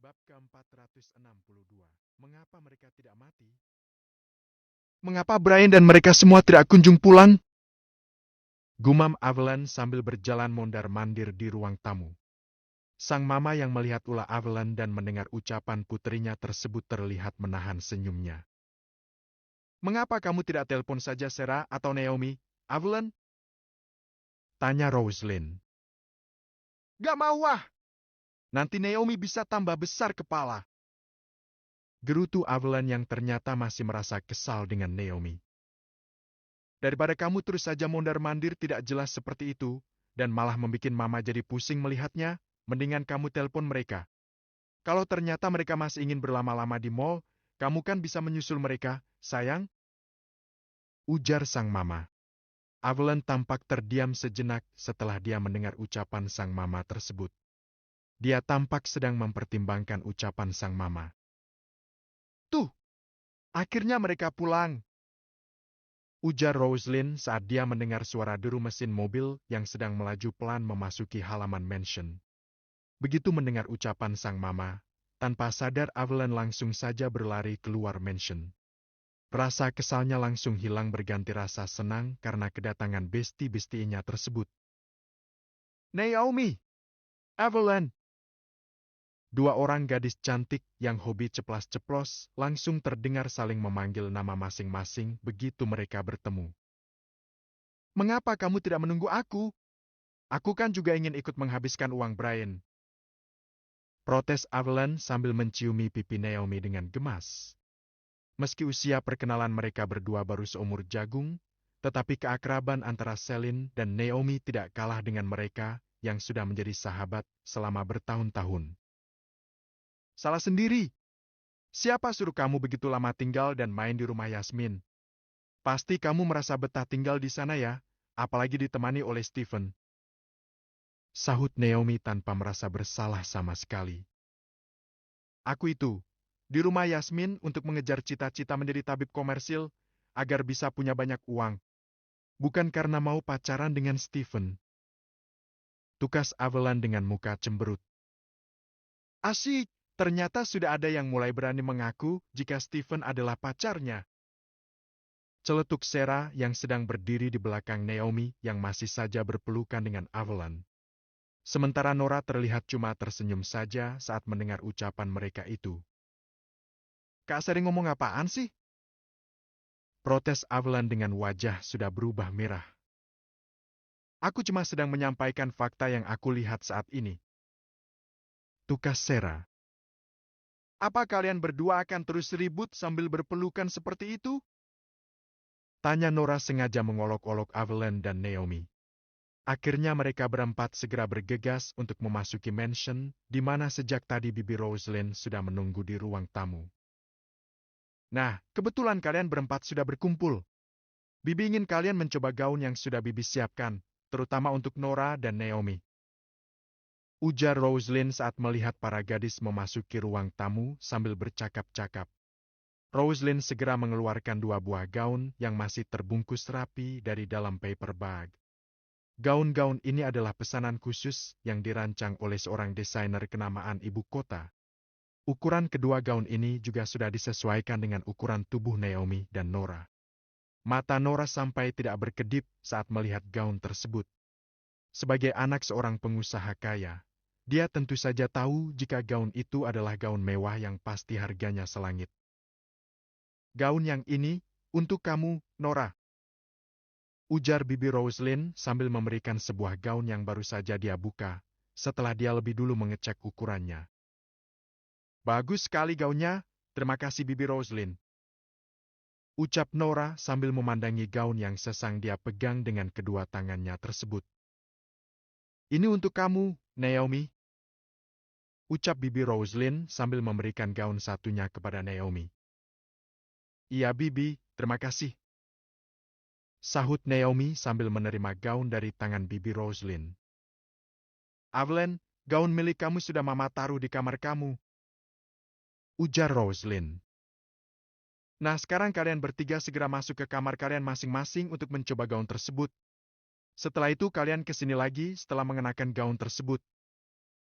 Bab ke-462. Mengapa mereka tidak mati? Mengapa Brian dan mereka semua tidak kunjung pulang? Gumam Evelyn sambil berjalan mondar-mandir di ruang tamu. Sang mama yang melihat ulah Evelyn dan mendengar ucapan putrinya tersebut terlihat menahan senyumnya. Mengapa kamu tidak telepon saja Sarah atau Naomi, Evelyn? Tanya Rosalind. Gak mau ah! Nanti Naomi bisa tambah besar kepala. Gerutu Evelyn yang ternyata masih merasa kesal dengan Naomi. Daripada kamu terus saja mondar-mandir tidak jelas seperti itu, dan malah membuat mama jadi pusing melihatnya, mendingan kamu telepon mereka. Kalau ternyata mereka masih ingin berlama-lama di mall, kamu kan bisa menyusul mereka, sayang? Ujar sang mama. Evelyn tampak terdiam sejenak setelah dia mendengar ucapan sang mama tersebut. Dia tampak sedang mempertimbangkan ucapan sang mama. Tuh, akhirnya mereka pulang. Ujar Rosalind saat dia mendengar suara deru mesin mobil yang sedang melaju pelan memasuki halaman mansion. Begitu mendengar ucapan sang mama, tanpa sadar Evelyn langsung saja berlari keluar mansion. Rasa kesalnya langsung hilang berganti rasa senang karena kedatangan besti-bestinya tersebut. Naomi! Evelyn! Dua orang gadis cantik yang hobi ceplas-ceplos langsung terdengar saling memanggil nama masing-masing begitu mereka bertemu. Mengapa kamu tidak menunggu aku? Aku kan juga ingin ikut menghabiskan uang Brian. Protes Evelyn sambil menciumi pipi Naomi dengan gemas. Meski usia perkenalan mereka berdua baru seumur jagung, tetapi keakraban antara Celine dan Naomi tidak kalah dengan mereka yang sudah menjadi sahabat selama bertahun-tahun. Salah sendiri. Siapa suruh kamu begitu lama tinggal dan main di rumah Yasmin? Pasti kamu merasa betah tinggal di sana ya, apalagi ditemani oleh Stephen. Sahut Naomi tanpa merasa bersalah sama sekali. Aku itu, di rumah Yasmin untuk mengejar cita-cita menjadi tabib komersil agar bisa punya banyak uang. Bukan karena mau pacaran dengan Stephen. Tukas Evelyn dengan muka cemberut. Asyik, ternyata sudah ada yang mulai berani mengaku jika Stephen adalah pacarnya. Celetuk Sarah yang sedang berdiri di belakang Naomi yang masih saja berpelukan dengan Evelyn. Sementara Nora terlihat cuma tersenyum saja saat mendengar ucapan mereka itu. Kak sering ngomong apaan sih? Protes Evelyn dengan wajah sudah berubah merah. Aku cuma sedang menyampaikan fakta yang aku lihat saat ini. Tukas Sarah. Apa kalian berdua akan terus ribut sambil berpelukan seperti itu? Tanya Nora sengaja mengolok-olok Evelyn dan Naomi. Akhirnya mereka berempat segera bergegas untuk memasuki mansion, di mana sejak tadi Bibi Rosalind sudah menunggu di ruang tamu. Nah, kebetulan kalian berempat sudah berkumpul. Bibi ingin kalian mencoba gaun yang sudah Bibi siapkan, terutama untuk Nora dan Naomi. Ujar Rosalind saat melihat para gadis memasuki ruang tamu sambil bercakap-cakap. Rosalind segera mengeluarkan dua buah gaun yang masih terbungkus rapi dari dalam paper bag. Gaun-gaun ini adalah pesanan khusus yang dirancang oleh seorang desainer kenamaan ibu kota. Ukuran kedua gaun ini juga sudah disesuaikan dengan ukuran tubuh Naomi dan Nora. Mata Nora sampai tidak berkedip saat melihat gaun tersebut. Sebagai anak seorang pengusaha kaya, dia tentu saja tahu jika gaun itu adalah gaun mewah yang pasti harganya selangit. Gaun yang ini, untuk kamu, Nora. Ujar Bibi Rosalind sambil memberikan sebuah gaun yang baru saja dia buka, setelah dia lebih dulu mengecek ukurannya. Bagus sekali gaunnya, terima kasih Bibi Rosalind. Ucap Nora sambil memandangi gaun yang sesang dia pegang dengan kedua tangannya tersebut. Ini untuk kamu, Naomi. Ucap Bibi Rosalind sambil memberikan gaun satunya kepada Naomi. Iya Bibi, terima kasih. Sahut Naomi sambil menerima gaun dari tangan Bibi Rosalind. Evelyn, gaun milik kamu sudah Mama taruh di kamar kamu. Ujar Rosalind. Nah sekarang kalian bertiga segera masuk ke kamar kalian masing-masing untuk mencoba gaun tersebut. Setelah itu kalian kesini lagi setelah mengenakan gaun tersebut.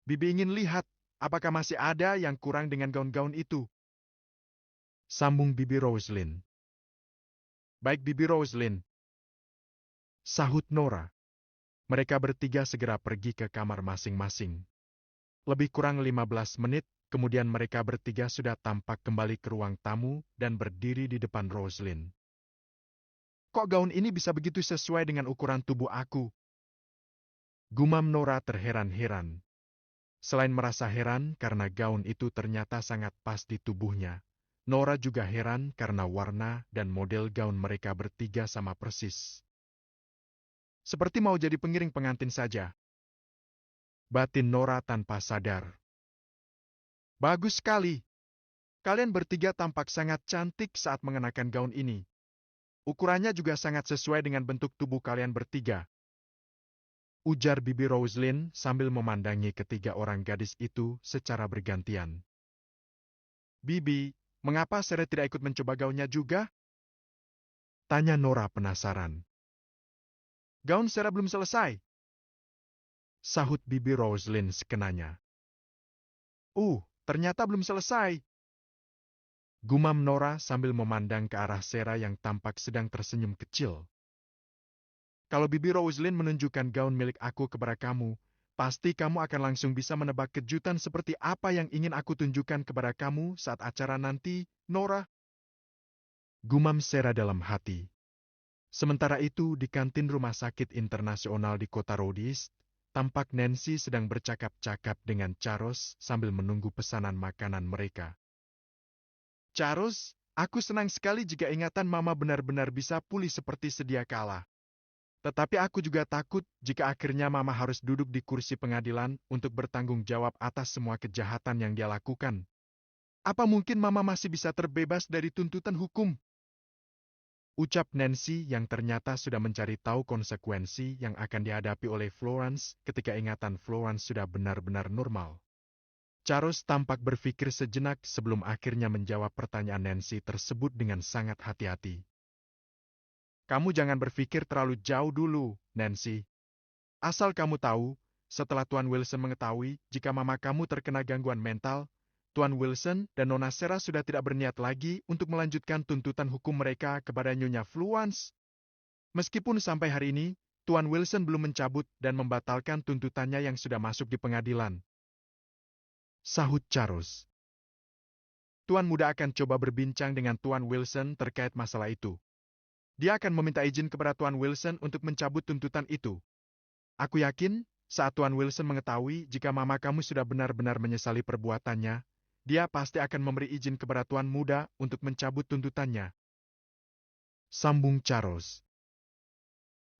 Bibi ingin lihat apakah masih ada yang kurang dengan gaun-gaun itu? Sambung Bibi Roslyn. Baik Bibi Roslyn, sahut Nora. Mereka bertiga segera pergi ke kamar masing-masing. Lebih kurang 15 menit, kemudian mereka bertiga sudah tampak kembali ke ruang tamu dan berdiri di depan Roslyn. Kok gaun ini bisa begitu sesuai dengan ukuran tubuh aku? Gumam Nora terheran-heran. Selain merasa heran karena gaun itu ternyata sangat pas di tubuhnya, Nora juga heran karena warna dan model gaun mereka bertiga sama persis. Seperti mau jadi pengiring pengantin saja. Batin Nora tanpa sadar. Bagus sekali. Kalian bertiga tampak sangat cantik saat mengenakan gaun ini. Ukurannya juga sangat sesuai dengan bentuk tubuh kalian bertiga. Ujar Bibi Roslyn sambil memandangi ketiga orang gadis itu secara bergantian. Bibi, mengapa Sarah tidak ikut mencoba gaunnya juga? Tanya Nora penasaran. Gaun Sarah belum selesai. Sahut Bibi Roslyn sekenanya. Ternyata belum selesai. Gumam Nora sambil memandang ke arah Sarah yang tampak sedang tersenyum kecil. Kalau Bibi Roslyn menunjukkan gaun milik aku kepada kamu, pasti kamu akan langsung bisa menebak kejutan seperti apa yang ingin aku tunjukkan kepada kamu saat acara nanti, Nora. Gumam Sarah dalam hati. Sementara itu, di kantin rumah sakit internasional di kota Rhodes, tampak Nancy sedang bercakap-cakap dengan Charles sambil menunggu pesanan makanan mereka. Charles, aku senang sekali jika ingatan Mama benar-benar bisa pulih seperti sedia kala. Tetapi aku juga takut jika akhirnya Mama harus duduk di kursi pengadilan untuk bertanggung jawab atas semua kejahatan yang dia lakukan. Apa mungkin Mama masih bisa terbebas dari tuntutan hukum? Ucap Nancy yang ternyata sudah mencari tahu konsekuensi yang akan dihadapi oleh Florence ketika ingatan Florence sudah benar-benar normal. Charles tampak berpikir sejenak sebelum akhirnya menjawab pertanyaan Nancy tersebut dengan sangat hati-hati. Kamu jangan berpikir terlalu jauh dulu, Nancy. Asal kamu tahu, setelah Tuan Wilson mengetahui jika mama kamu terkena gangguan mental, Tuan Wilson dan Nona Sarah sudah tidak berniat lagi untuk melanjutkan tuntutan hukum mereka kepada Nyonya Florence. Meskipun sampai hari ini, Tuan Wilson belum mencabut dan membatalkan tuntutannya yang sudah masuk di pengadilan. Sahut Charles. Tuan Muda akan coba berbincang dengan Tuan Wilson terkait masalah itu. Dia akan meminta izin kepada Tuan Wilson untuk mencabut tuntutan itu. Aku yakin, saat Tuan Wilson mengetahui jika mama kamu sudah benar-benar menyesali perbuatannya, dia pasti akan memberi izin kepada Tuan Muda untuk mencabut tuntutannya. Sambung Charles.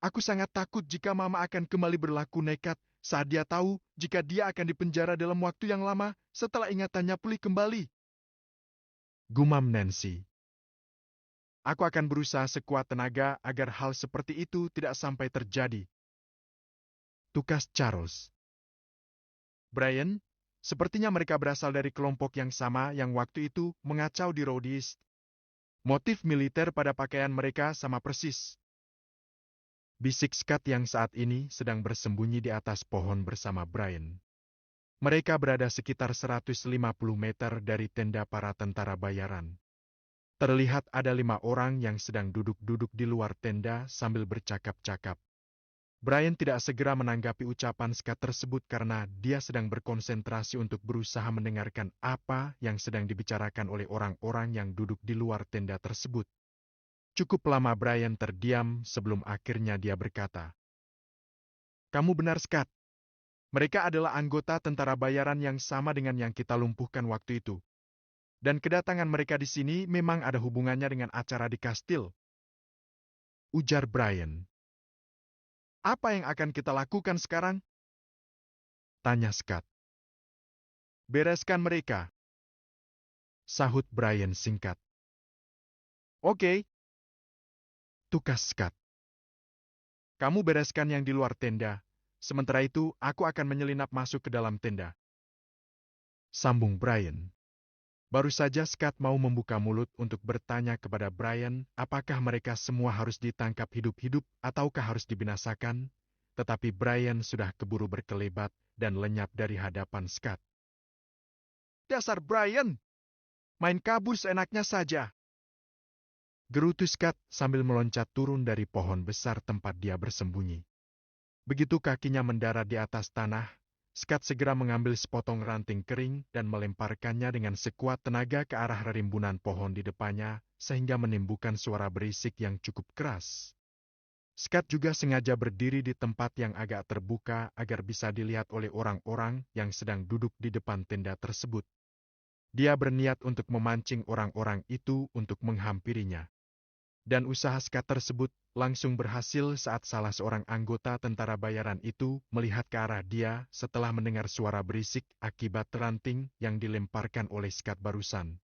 Aku sangat takut jika mama akan kembali berlaku nekat saat dia tahu jika dia akan dipenjara dalam waktu yang lama setelah ingatannya pulih kembali. Gumam Nancy. Aku akan berusaha sekuat tenaga agar hal seperti itu tidak sampai terjadi. Tukas Charles. Brian, sepertinya mereka berasal dari kelompok yang sama yang waktu itu mengacau di Rhodes. Motif militer pada pakaian mereka sama persis. Bisik Scott yang saat ini sedang bersembunyi di atas pohon bersama Brian. Mereka berada sekitar 150 meter dari tenda para tentara bayaran. Terlihat ada 5 orang yang sedang duduk-duduk di luar tenda sambil bercakap-cakap. Brian tidak segera menanggapi ucapan Scott tersebut karena dia sedang berkonsentrasi untuk berusaha mendengarkan apa yang sedang dibicarakan oleh orang-orang yang duduk di luar tenda tersebut. Cukup lama Brian terdiam sebelum akhirnya dia berkata, "Kamu benar, Scott. Mereka adalah anggota tentara bayaran yang sama dengan yang kita lumpuhkan waktu itu. Dan kedatangan mereka di sini memang ada hubungannya dengan acara di kastil." Ujar Brian. "Apa yang akan kita lakukan sekarang?" Tanya Scott. "Bereskan mereka." Sahut Brian singkat. "Oke." Tukas Scott. "Kamu bereskan yang di luar tenda. Sementara itu, aku akan menyelinap masuk ke dalam tenda." Sambung Brian. Baru saja Scott mau membuka mulut untuk bertanya kepada Brian apakah mereka semua harus ditangkap hidup-hidup ataukah harus dibinasakan, tetapi Brian sudah keburu berkelebat dan lenyap dari hadapan Scott. Dasar Brian! Main kabur seenaknya saja. Gerutu Scott sambil meloncat turun dari pohon besar tempat dia bersembunyi. Begitu kakinya mendarat di atas tanah, Scott segera mengambil sepotong ranting kering dan melemparkannya dengan sekuat tenaga ke arah rimbunan pohon di depannya, sehingga menimbulkan suara berisik yang cukup keras. Scott juga sengaja berdiri di tempat yang agak terbuka agar bisa dilihat oleh orang-orang yang sedang duduk di depan tenda tersebut. Dia berniat untuk memancing orang-orang itu untuk menghampirinya. Dan usaha Scott tersebut langsung berhasil saat salah seorang anggota tentara bayaran itu melihat ke arah dia setelah mendengar suara berisik akibat ranting yang dilemparkan oleh Scott barusan.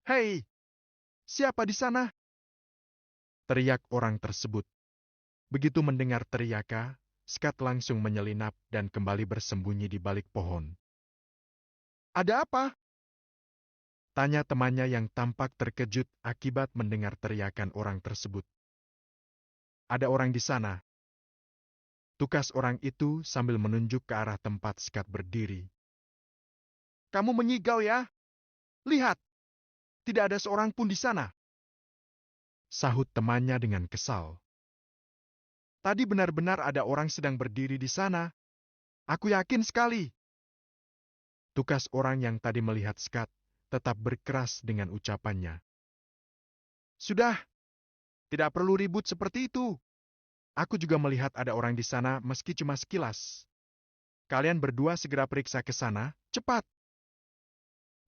"Hei, siapa di sana?" teriak orang tersebut. Begitu mendengar teriakan, Scott langsung menyelinap dan kembali bersembunyi di balik pohon. "Ada apa?" tanya temannya yang tampak terkejut akibat mendengar teriakan orang tersebut. "Ada orang di sana," tukas orang itu sambil menunjuk ke arah tempat Scott berdiri. "Kamu menyigau ya? Lihat, tidak ada seorang pun di sana," sahut temannya dengan kesal. "Tadi benar-benar ada orang sedang berdiri di sana. Aku yakin sekali." Tukas orang yang tadi melihat Scott tetap berkeras dengan ucapannya. "Sudah, tidak perlu ribut seperti itu. Aku juga melihat ada orang di sana meski cuma sekilas. Kalian berdua segera periksa ke sana, cepat!"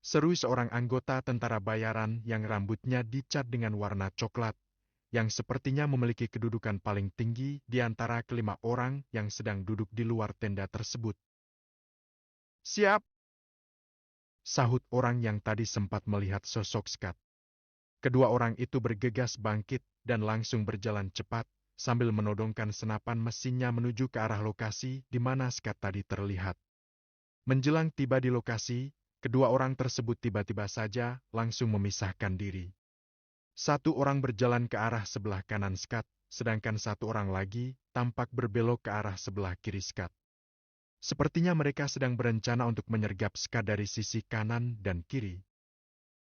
Seru seorang anggota tentara bayaran yang rambutnya dicat dengan warna coklat, yang sepertinya memiliki kedudukan paling tinggi di antara kelima orang yang sedang duduk di luar tenda tersebut. "Siap!" sahut orang yang tadi sempat melihat sosok Scott. Kedua orang itu bergegas bangkit dan langsung berjalan cepat sambil menodongkan senapan mesinnya menuju ke arah lokasi di mana Scott tadi terlihat. Menjelang tiba di lokasi, kedua orang tersebut tiba-tiba saja langsung memisahkan diri. Satu orang berjalan ke arah sebelah kanan Scott, sedangkan satu orang lagi tampak berbelok ke arah sebelah kiri Scott. Sepertinya mereka sedang berencana untuk menyergap Scott dari sisi kanan dan kiri.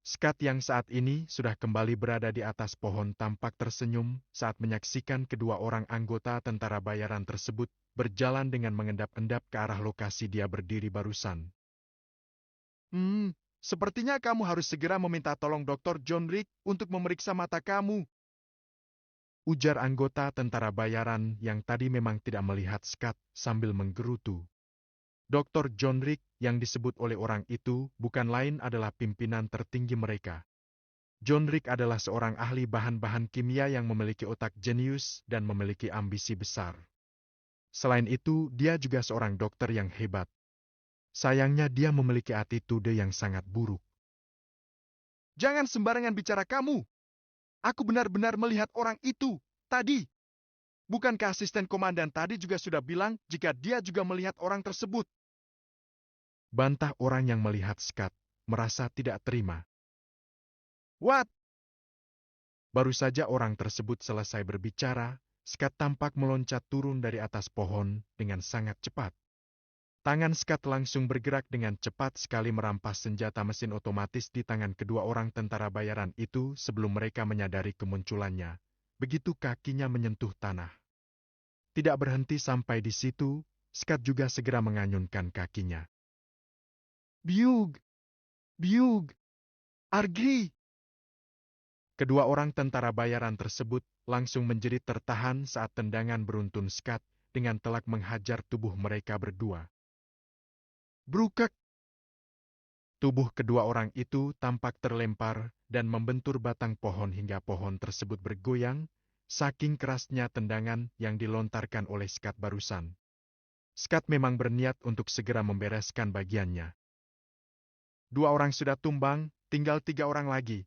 Scott yang saat ini sudah kembali berada di atas pohon tampak tersenyum saat menyaksikan kedua orang anggota tentara bayaran tersebut berjalan dengan mengendap-endap ke arah lokasi dia berdiri barusan. Sepertinya kamu harus segera meminta tolong Dr. John Rick untuk memeriksa mata kamu," ujar anggota tentara bayaran yang tadi memang tidak melihat Scott sambil menggerutu. Dr. John Rick yang disebut oleh orang itu bukan lain adalah pimpinan tertinggi mereka. John Rick adalah seorang ahli bahan-bahan kimia yang memiliki otak jenius dan memiliki ambisi besar. Selain itu, dia juga seorang dokter yang hebat. Sayangnya dia memiliki attitude yang sangat buruk. "Jangan sembarangan bicara kamu. Aku benar-benar melihat orang itu tadi. Bukankah asisten komandan tadi juga sudah bilang jika dia juga melihat orang tersebut?" Bantah orang yang melihat Scott, merasa tidak terima. "What?" Baru saja orang tersebut selesai berbicara, Scott tampak meloncat turun dari atas pohon dengan sangat cepat. Tangan Scott langsung bergerak dengan cepat sekali merampas senjata mesin otomatis di tangan kedua orang tentara bayaran itu sebelum mereka menyadari kemunculannya. Begitu kakinya menyentuh tanah. Tidak berhenti sampai di situ, Scott juga segera menganyunkan kakinya. "Biug! Biug! Argi!" Kedua orang tentara bayaran tersebut langsung menjadi tertahan saat tendangan beruntun Scott dengan telak menghajar tubuh mereka berdua. Brukek! Tubuh kedua orang itu tampak terlempar dan membentur batang pohon hingga pohon tersebut bergoyang, saking kerasnya tendangan yang dilontarkan oleh Scott barusan. Scott memang berniat untuk segera membereskan bagiannya. "Dua orang sudah tumbang, tinggal 3 orang lagi,"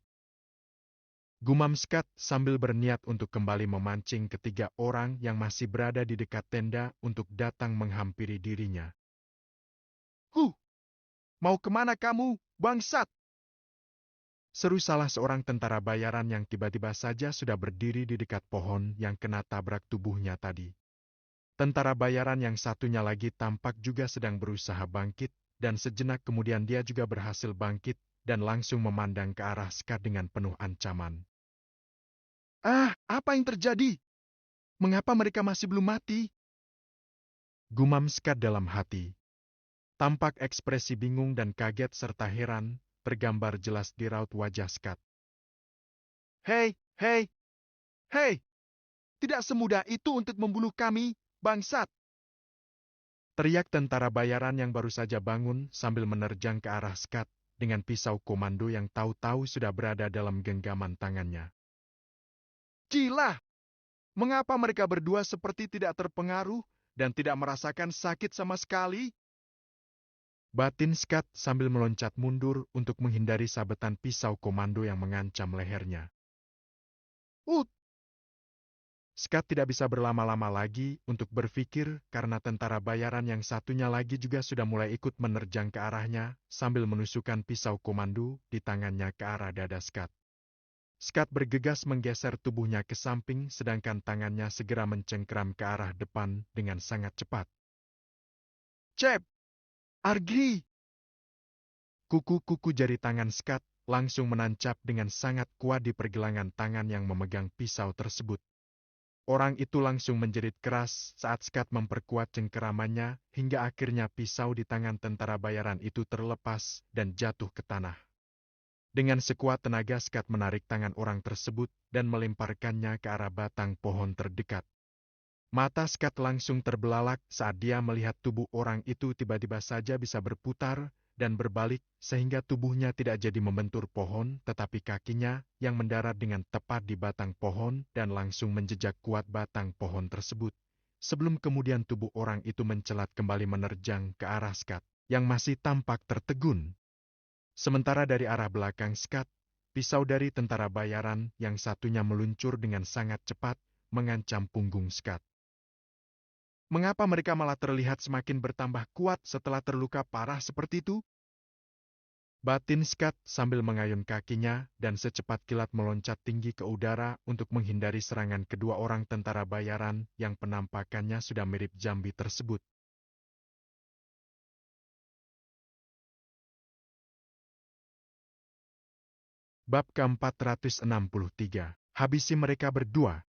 gumam Scott sambil berniat untuk kembali memancing ketiga orang yang masih berada di dekat tenda untuk datang menghampiri dirinya. Mau kemana kamu, bangsat?" seru salah seorang tentara bayaran yang tiba-tiba saja sudah berdiri di dekat pohon yang kena tabrak tubuhnya tadi. Tentara bayaran yang satunya lagi tampak juga sedang berusaha bangkit dan sejenak kemudian dia juga berhasil bangkit dan langsung memandang ke arah Scott dengan penuh ancaman. "Ah, apa yang terjadi? Mengapa mereka masih belum mati?" Gumam Scott dalam hati. Tampak ekspresi bingung dan kaget serta heran tergambar jelas di raut wajah Scott. "Hei, hei, hei! Tidak semudah itu untuk membunuh kami, bangsat!" Teriak tentara bayaran yang baru saja bangun sambil menerjang ke arah Scott dengan pisau komando yang tahu-tahu sudah berada dalam genggaman tangannya. "Gila! Mengapa mereka berdua seperti tidak terpengaruh dan tidak merasakan sakit sama sekali?" Batin Scott sambil meloncat mundur untuk menghindari sabetan pisau komando yang mengancam lehernya. Scott tidak bisa berlama-lama lagi untuk berpikir karena tentara bayaran yang satunya lagi juga sudah mulai ikut menerjang ke arahnya sambil menusukkan pisau komando di tangannya ke arah dada Scott. Scott bergegas menggeser tubuhnya ke samping sedangkan tangannya segera mencengkeram ke arah depan dengan sangat cepat. "Cep! Argi!" Kuku-kuku jari tangan Scott langsung menancap dengan sangat kuat di pergelangan tangan yang memegang pisau tersebut. Orang itu langsung menjerit keras saat Scott memperkuat cengkeramannya hingga akhirnya pisau di tangan tentara bayaran itu terlepas dan jatuh ke tanah. Dengan sekuat tenaga Scott menarik tangan orang tersebut dan melemparkannya ke arah batang pohon terdekat. Mata Scott langsung terbelalak saat dia melihat tubuh orang itu tiba-tiba saja bisa berputar dan berbalik sehingga tubuhnya tidak jadi membentur pohon tetapi kakinya yang mendarat dengan tepat di batang pohon dan langsung menjejak kuat batang pohon tersebut. Sebelum kemudian tubuh orang itu mencelat kembali menerjang ke arah Scott yang masih tampak tertegun. Sementara dari arah belakang Scott, pisau dari tentara bayaran yang satunya meluncur dengan sangat cepat mengancam punggung Scott. Mengapa mereka malah terlihat semakin bertambah kuat setelah terluka parah seperti itu? Batin Scott sambil mengayun kakinya dan secepat kilat meloncat tinggi ke udara untuk menghindari serangan kedua orang tentara bayaran yang penampakannya sudah mirip Jambi tersebut. Bab ke-463, habisi mereka berdua.